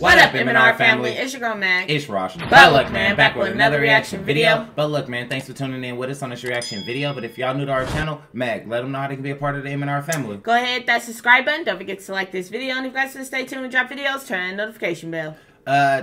What up, M&R family? It's your girl, Mag. It's Rosh. But look, man, back with another reaction video. But look, man, thanks for tuning in with us on this reaction video. But if y'all new to our channel, Mag, let them know how they can be a part of the M&R family. Go ahead, hit that subscribe button. Don't forget to like this video. And if you guys want to stay tuned and drop videos, turn on the notification bell.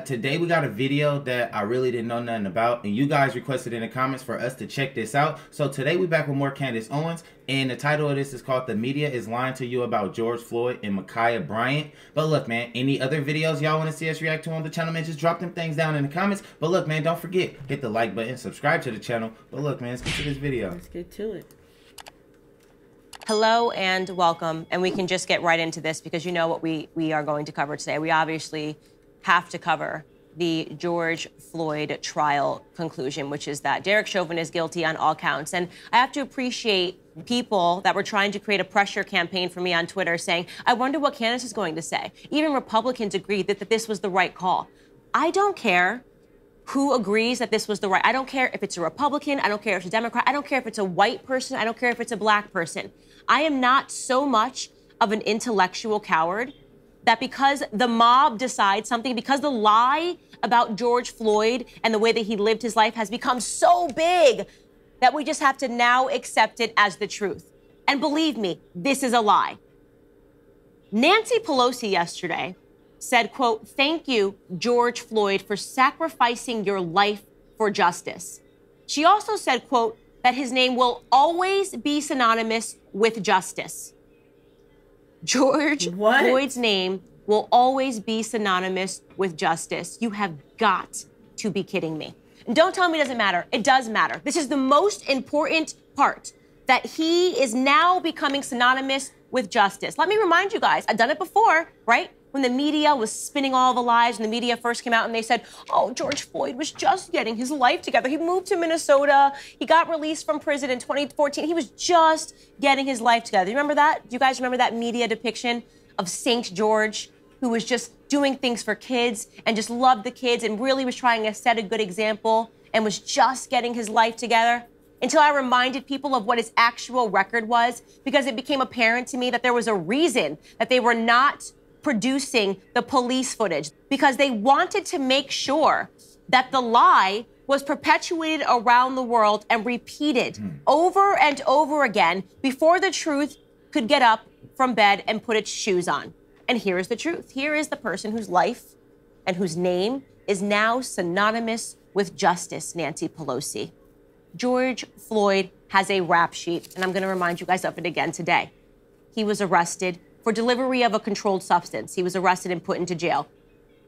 Today we got a video that I really didn't know nothing about, and you guys requested in the comments for us to check this out. So today we back with more Candace Owens, and the title of this is called "The Media is Lying to You About George Floyd and Micaiah Bryant." But look, man, any other videos y'all want to see us react to on the channel, man, just drop them things down in the comments. But look, man, don't forget, hit the like button, subscribe to the channel. But look, man, let's get to this video. Let's get to it. Hello and welcome, and we can just get right into this because you know what we are going to cover today. We obviously have to cover the George Floyd trial conclusion, which is that Derek Chauvin is guilty on all counts. And I have to appreciate people that were trying to create a pressure campaign for me on Twitter saying, I wonder what Candace is going to say. Even Republicans agreed that this was the right call. I don't care who agrees that this was the right. I don't care if it's a Republican. I don't care if it's a Democrat. I don't care if it's a white person. I don't care if it's a black person. I am not so much of an intellectual coward that because the mob decides something, because the lie about George Floyd and the way that he lived his life has become so big that we just have to now accept it as the truth. And believe me, this is a lie. Nancy Pelosi yesterday said, quote, "Thank you, George Floyd, for sacrificing your life for justice." She also said, quote, that his name will always be synonymous with justice. George Floyd's name will always be synonymous with justice. You have got to be kidding me. And don't tell me it doesn't matter. It does matter. This is the most important part, that he is now becoming synonymous with justice. Let me remind you guys, I've done it before, right? When the media was spinning all the lies, and the media first came out and they said, oh, George Floyd was just getting his life together. He moved to Minnesota. He got released from prison in 2014. He was just getting his life together. You remember that? Do you guys remember that media depiction of St. George, who was just doing things for kids and just loved the kids and really was trying to set a good example and was just getting his life together? Until I reminded people of what his actual record was, because it became apparent to me that there was a reason that they were not producing the police footage, because they wanted to make sure that the lie was perpetuated around the world and repeated over and over again before the truth could get up from bed and put its shoes on. And here is the truth. Here is the person whose life and whose name is now synonymous with justice, Nancy Pelosi. George Floyd has a rap sheet, and I'm going to remind you guys of it again today. He was arrested for delivery of a controlled substance. He was arrested and put into jail.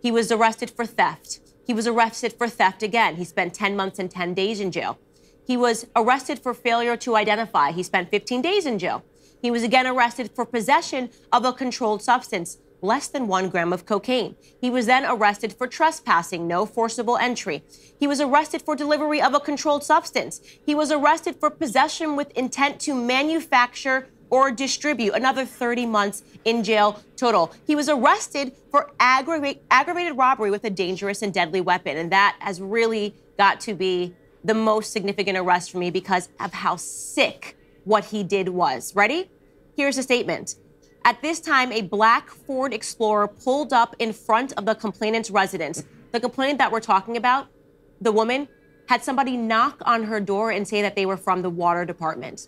He was arrested for theft. He was arrested for theft again. He spent 10 months and 10 days in jail. He was arrested for failure to identify. He spent 15 days in jail. He was again arrested for possession of a controlled substance, less than 1 gram of cocaine. He was then arrested for trespassing, no forcible entry. He was arrested for delivery of a controlled substance. He was arrested for possession with intent to manufacture or distribute, another 30 months in jail total. He was arrested for aggravated robbery with a dangerous and deadly weapon. And that has really got to be the most significant arrest for me because of how sick what he did was. Ready? Here's a statement. At this time, a black Ford Explorer pulled up in front of the complainant's residence. The complainant that we're talking about, the woman, had somebody knock on her door and say that they were from the water department.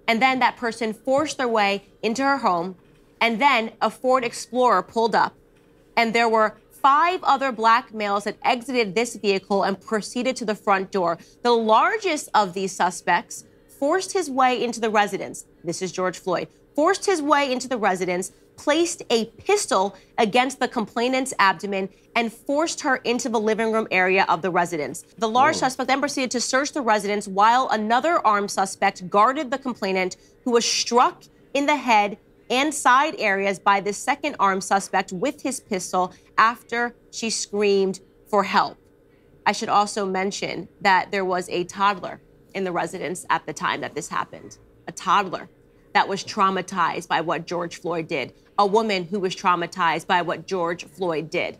And then that person forced their way into her home, and then a Ford Explorer pulled up, and there were 5 other black males that exited this vehicle and proceeded to the front door. The largest of these suspects forced his way into the residence. This is George Floyd. Forced his way into the residence, placed a pistol against the complainant's abdomen, and forced her into the living room area of the residence. The large suspect then proceeded to search the residence while another armed suspect guarded the complainant, who was struck in the head and side areas by the second armed suspect with his pistol after she screamed for help. I should also mention that there was a toddler in the residence at the time that this happened. A toddler that was traumatized by what George Floyd did. A woman who was traumatized by what George Floyd did.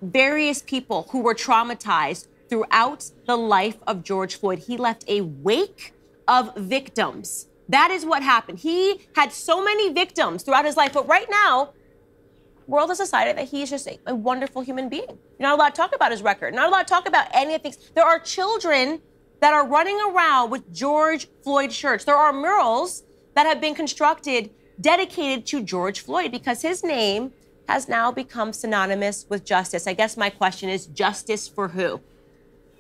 Various people who were traumatized throughout the life of George Floyd. He left a wake of victims. That is what happened. He had so many victims throughout his life, but right now, world has decided that he's just a wonderful human being. You're not allowed to talk about his record. Not allowed to talk about any of the things. There are children that are running around with George Floyd shirts. There are murals that have been constructed dedicated to George Floyd because his name has now become synonymous with justice. I guess my question is, justice for who?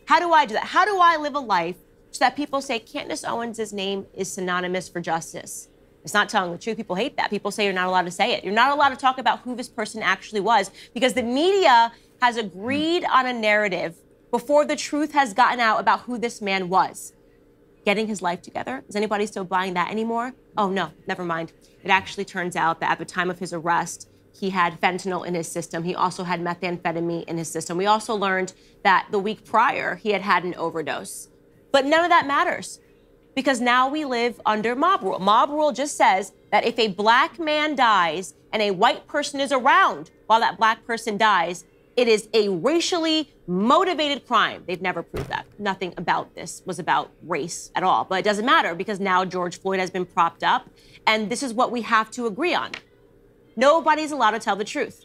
How do I do that? How do I live a life so that people say Candace Owens' name is synonymous for justice? It's not telling the truth. People hate that. People say you're not allowed to say it. You're not allowed to talk about who this person actually was because the media has agreed on a narrative before the truth has gotten out about who this man was. Getting his life together? Is anybody still buying that anymore? Oh, no, never mind. It actually turns out that at the time of his arrest, he had fentanyl in his system. He also had methamphetamine in his system. We also learned that the week prior, he had had an overdose. But none of that matters because now we live under mob rule. Mob rule just says that if a black man dies and a white person is around while that black person dies, it is a racially motivated crime. They've never proved that. Nothing about this was about race at all. But it doesn't matter because now George Floyd has been propped up, and this is what we have to agree on. Nobody's allowed to tell the truth.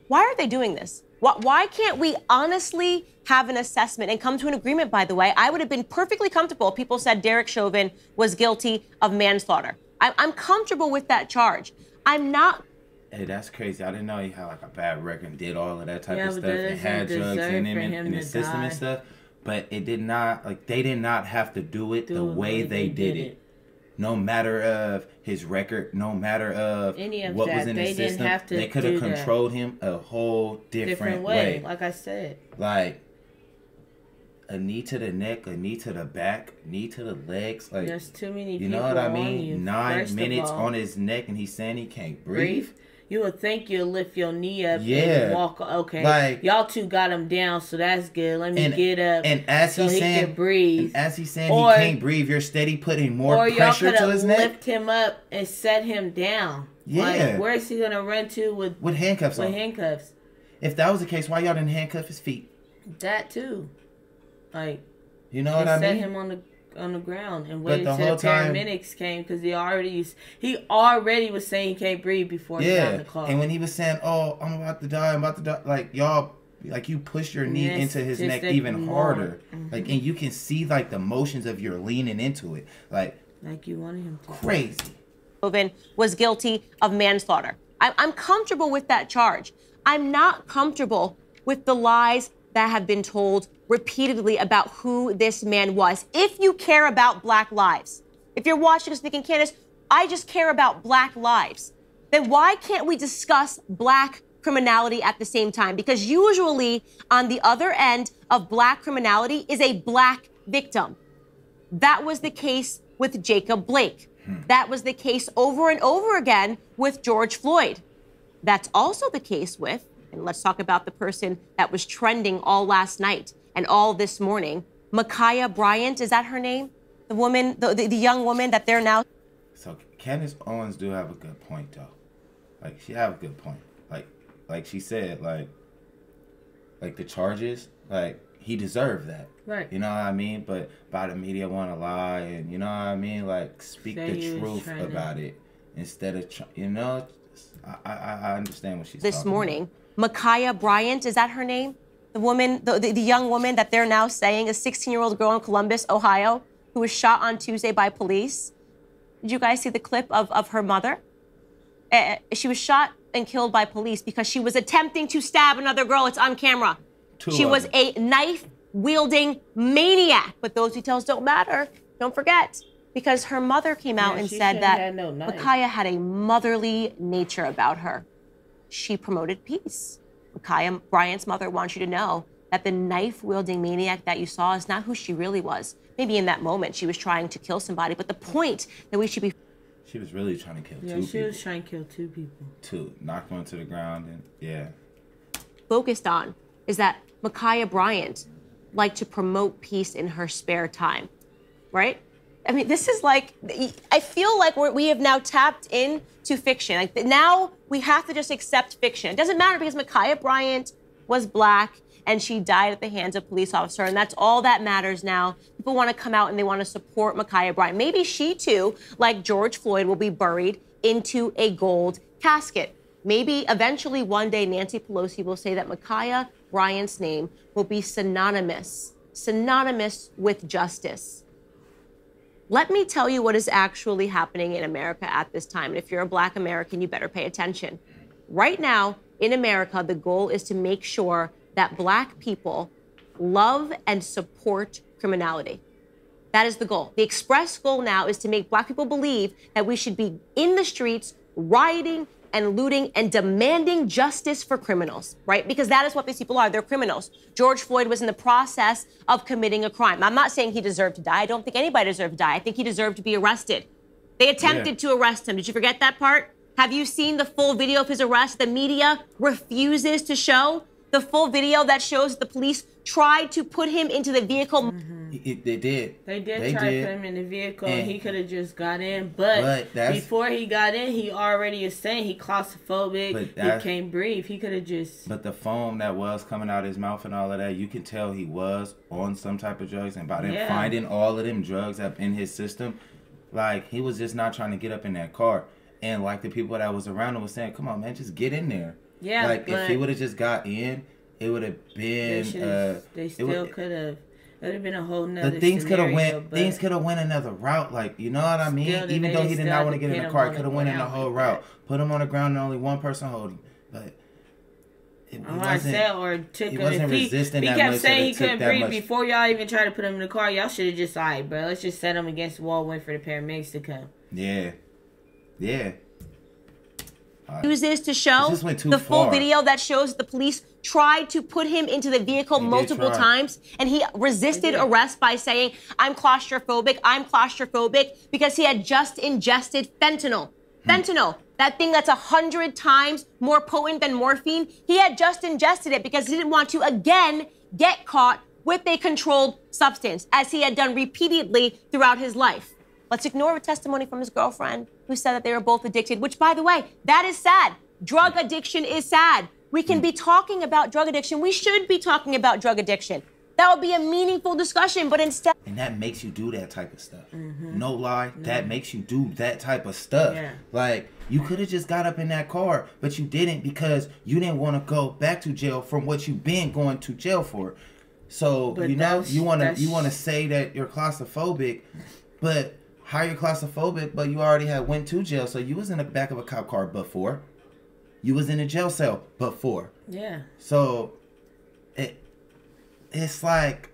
Why are they doing this? Why can't we honestly have an assessment and come to an agreement, by the way? I would have been perfectly comfortable if people said Derek Chauvin was guilty of manslaughter. I'm comfortable with that charge. I'm not. Hey, that's crazy. I didn't know he had like a bad record and did all of that type of stuff and had drugs in him in his system and stuff. But it did not, like, they did not have to do it the way they did it. No matter of his record, no matter of what was in his system, they could have controlled him a whole different way. Like I said. Like, a knee to the neck, a knee to the back, knee to the legs. Like, there's too many people. You know what I mean? You. 9 minutes on his neck and he's saying he can't breathe. You would think you'll lift your knee up and walk. Okay, like, y'all two got him down, so that's good. Let me get up. And as so he can breathe. And as he's saying he can't breathe, you're steady putting more pressure to his neck. Or y'all could have lifted him up and set him down. Yeah. Like, where is he gonna run to with handcuffs on? With handcuffs. If that was the case, why y'all didn't handcuff his feet? That too. Like, you know what I mean? Set him on the ground and waited till the paramedics came because he already was saying he can't breathe before he got in the car. And when he was saying, "Oh, I'm about to die," like, y'all, like, you push your knee into his neck even harder, like, and you can see like the motions of your leaning into it, like you wanted him to. Crazy. Chauvin was guilty of manslaughter. I'm comfortable with that charge. I'm not comfortable with the lies that have been told repeatedly about who this man was. If you care about black lives, if you're watching us thinking, Candace, I just care about black lives, then why can't we discuss black criminality at the same time? Because usually on the other end of black criminality is a black victim. That was the case with Jacob Blake. That was the case over and over again with George Floyd. That's also the case with, and let's talk about the person that was trending all last night and all this morning, Micaiah Bryant, is that her name? The woman, the young woman that they're now. So Candace Owens do have a good point though. Like, she have a good point. Like she said, like the charges, like, he deserved that. Right. You know what I mean? But by the media want to lie and, you know what I mean? Like, speak the truth about it instead of, you know, I understand what she's talking about. This morning, Micaiah Bryant, is that her name? The woman, the young woman that they're now saying, a 16-year-old girl in Columbus, Ohio, who was shot on Tuesday by police. Did you guys see the clip of her mother? She was shot and killed by police because she was attempting to stab another girl. It's on camera. She was a knife-wielding maniac. But those details don't matter. Don't forget. Because her mother came out and said that Micaiah had a motherly nature about her. She promoted peace. Micaiah Bryant's mother wants you to know that the knife-wielding maniac that you saw is not who she really was. Maybe in that moment she was trying to kill somebody, but the point that we should be... She was really trying to kill two people. Yeah, she was trying to kill 2 people. 2. Knocked one to the ground and, yeah. Focused on is that Micaiah Bryant liked to promote peace in her spare time, right? I mean, this is like, I feel like we have now tapped into fiction. Like, now we have to just accept fiction. It doesn't matter because Micaiah Bryant was black and she died at the hands of a police officer, and that's all that matters now. People want to come out and they want to support Micaiah Bryant. Maybe she too, like George Floyd, will be buried into a gold casket. Maybe eventually one day Nancy Pelosi will say that Micaiah Bryant's name will be synonymous with justice. Let me tell you what is actually happening in America at this time. And if you're a Black American, you better pay attention. Right now in America, the goal is to make sure that Black people love and support criminality. That is the goal. The express goal now is to make Black people believe that we should be in the streets, rioting and looting and demanding justice for criminals, right? Because that is what these people are. They're criminals. George Floyd was in the process of committing a crime. I'm not saying he deserved to die. I don't think anybody deserved to die. I think he deserved to be arrested. They attempted to arrest him. Did you forget that part? Have you seen the full video of his arrest? The media refuses to show the full video that shows the police tried to put him into the vehicle. They did. They did try to put him in the vehicle, and he could have just got in. But before he got in, he already is saying he claustrophobic. He can't breathe. He could have just. But the foam that was coming out of his mouth and all of that, you can tell he was on some type of drugs. And by them finding all of them drugs up in his system, like, he was just not trying to get up in that car. And like the people that was around him was saying, "Come on, man, just get in there." Yeah. Like, if he would have just got in, it would have been. They still could have. It would have been a whole nother. But things could have went. Things could have went another route. Like, you know what I mean? Even though he did not want to get in the car, could have went in the whole route. Put him on the ground and only one person hold him. But he wasn't resisting that much. He kept saying he couldn't breathe before y'all even tried to put him in the car. Y'all should have just, all right, bro, let's just set him against the wall, wait for the paramedics to come. Yeah. Yeah. Uses to show the full video that shows the police tried to put him into the vehicle multiple times, and he resisted arrest by saying, I'm claustrophobic, because he had just ingested fentanyl. Fentanyl, that thing that's 100 times more potent than morphine, he had just ingested it because he didn't want to again get caught with a controlled substance, as he had done repeatedly throughout his life. Let's ignore a testimony from his girlfriend who said that they were both addicted, which, by the way, that is sad. Drug addiction is sad. We can be talking about drug addiction. We should be talking about drug addiction. That would be a meaningful discussion, but instead... And that makes you do that type of stuff. No lie, that makes you do that type of stuff. Yeah. Like, you could have just got up in that car, but you didn't because you didn't want to go back to jail from what you've been going to jail for. So, but you know, you want to say that you're claustrophobic, but... How you're claustrophobic, but you already had went to jail, so you was in the back of a cop car before. You was in a jail cell before. Yeah. So, it's like,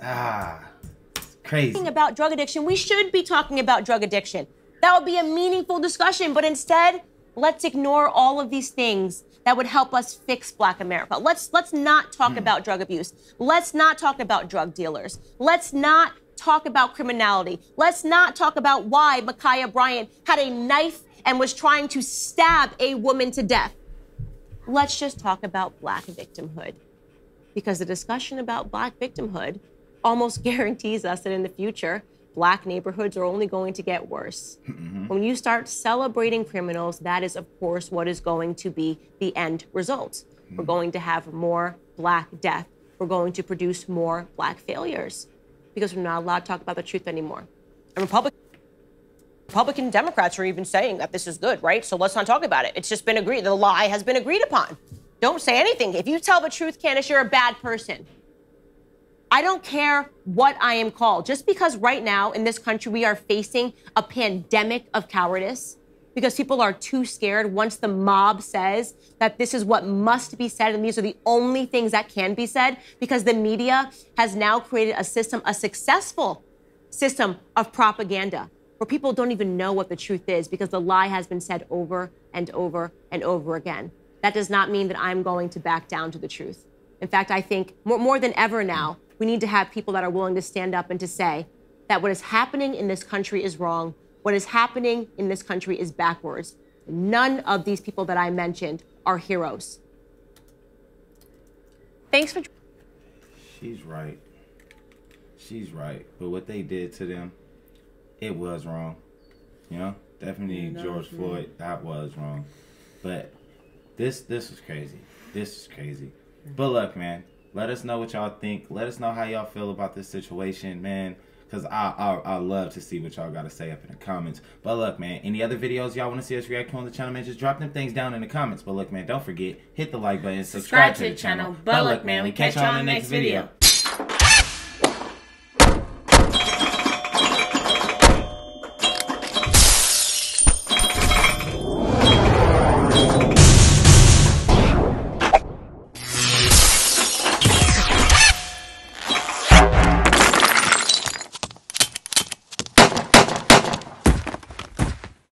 it's crazy. About drug addiction, we should be talking about drug addiction. That would be a meaningful discussion, but instead, let's ignore all of these things that would help us fix Black America. Let's not talk about drug abuse. Let's not talk about drug dealers. Let's not talk about criminality. Let's not talk about why Micaiah Bryant had a knife and was trying to stab a woman to death. Let's just talk about Black victimhood. Because the discussion about Black victimhood almost guarantees us that in the future, Black neighborhoods are only going to get worse. When you start celebrating criminals, that is, of course, what is going to be the end result. We're going to have more Black death. We're going to produce more Black failures. Because we're not allowed to talk about the truth anymore. And Republican Democrats are even saying that this is good, right? So let's not talk about it. It's just been agreed. The lie has been agreed upon. Don't say anything. If you tell the truth, Candace, you're a bad person. I don't care what I am called. Just because right now in this country we are facing a pandemic of cowardice, because people are too scared once the mob says that this is what must be said and these are the only things that can be said, because the media has now created a system, a successful system of propaganda where people don't even know what the truth is because the lie has been said over and over and over again. That does not mean that I'm going to back down to the truth. In fact, I think more than ever now, we need to have people that are willing to stand up and to say that what is happening in this country is wrong. What is happening in this country is backwards. None of these people that I mentioned are heroes. Thanks for... She's right. She's right. But what they did to them, it was wrong. You know? Definitely George Floyd, that was wrong. But this was crazy. This is crazy. But look, man, let us know what y'all think. Let us know how y'all feel about this situation, man. because I love to see what y'all got to say up in the comments. But look, man, any other videos y'all want to see us react to on the channel, man, just drop them things down in the comments. But look, man, don't forget, hit the like button, subscribe to the channel. But look, man, we catch y'all in the next video.